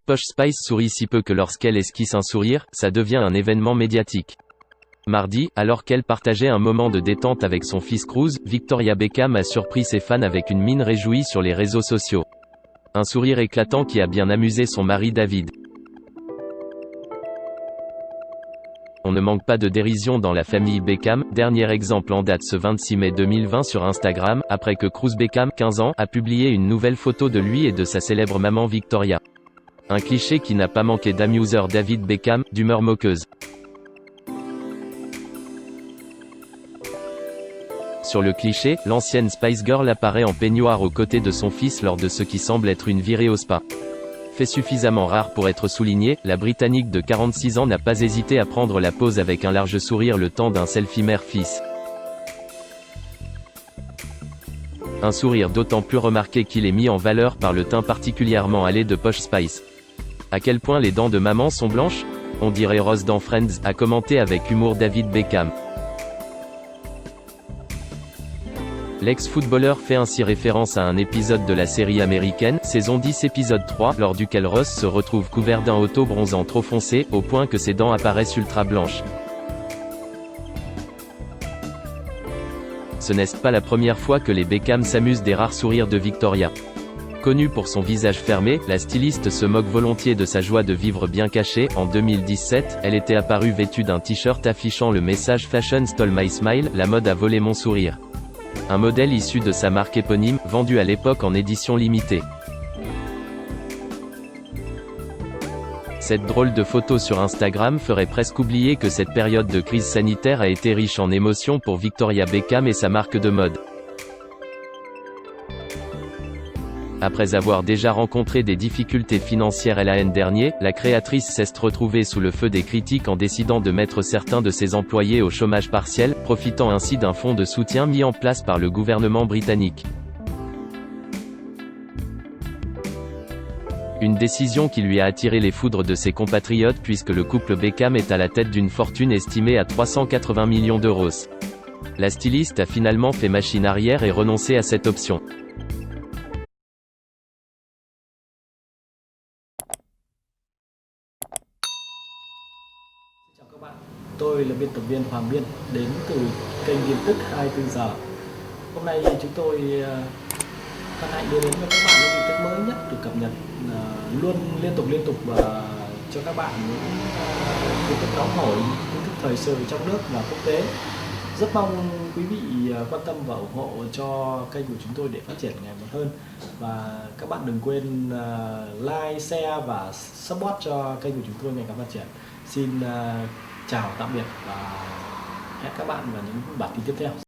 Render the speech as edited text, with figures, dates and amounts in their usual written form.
Posh Spice sourit si peu que lorsqu'elle esquisse un sourire, ça devient un événement médiatique. Mardi, alors qu'elle partageait un moment de détente avec son fils Cruz, Victoria Beckham a surpris ses fans avec une mine réjouie sur les réseaux sociaux. Un sourire éclatant qui a bien amusé son mari David. On ne manque pas de dérision dans la famille Beckham, dernier exemple en date ce 26 mai 2020 sur Instagram, après que Cruz Beckham, 15 ans, a publié une nouvelle photo de lui et de sa célèbre maman Victoria. Un cliché qui n'a pas manqué d'amuser David Beckham, d'humeur moqueuse. Sur le cliché, l'ancienne Spice Girl apparaît en peignoir aux côtés de son fils lors de ce qui semble être une virée au spa. Fait suffisamment rare pour être souligné, la Britannique de 46 ans n'a pas hésité à prendre la pose avec un large sourire le temps d'un selfie mère-fils. Un sourire d'autant plus remarqué qu'il est mis en valeur par le teint particulièrement allé de Posh Spice. À quel point les dents de maman sont blanches? On dirait Ross dans Friends, a commenté avec humour David Beckham. L'ex-footballeur fait ainsi référence à un épisode de la série américaine, saison 10 épisode 3, lors duquel Ross se retrouve couvert d'un auto bronzant trop foncé, au point que ses dents apparaissent ultra blanches. Ce n'est pas la première fois que les Beckham s'amusent des rares sourires de Victoria. Connue pour son visage fermé, la styliste se moque volontiers de sa joie de vivre bien cachée. En 2017, elle était apparue vêtue d'un t-shirt affichant le message Fashion Stole My Smile, la mode a volé mon sourire. Un modèle issu de sa marque éponyme, vendu à l'époque en édition limitée. Cette drôle de photo sur Instagram ferait presque oublier que cette période de crise sanitaire a été riche en émotions pour Victoria Beckham et sa marque de mode. Après avoir déjà rencontré des difficultés financières l'an dernier, la créatrice s'est retrouvée sous le feu des critiques en décidant de mettre certains de ses employés au chômage partiel, profitant ainsi d'un fonds de soutien mis en place par le gouvernement britannique. Une décision qui lui a attiré les foudres de ses compatriotes puisque le couple Beckham est à la tête d'une fortune estimée à 380 millions d'euros. La styliste a finalement fait machine arrière et renoncé à cette option. Chào các bạn, tôi là biên tập viên Hoàng Biên đến từ kênh tin tức 24 giờ. Hôm nay chúng tôi hân hạnh đưa đến cho các bạn những tin tức mới nhất được cập nhật luôn liên tục cho các bạn những tin tức nóng hổi, tin tức thời sự trong nước và quốc tế. Rất mong quý vị quan tâm và ủng hộ cho kênh của chúng tôi để phát triển ngày một hơn. Và các bạn đừng quên like, share và support cho kênh của chúng tôi ngày càng phát triển. Xin chào tạm biệt và hẹn các bạn vào những bản tin tiếp theo.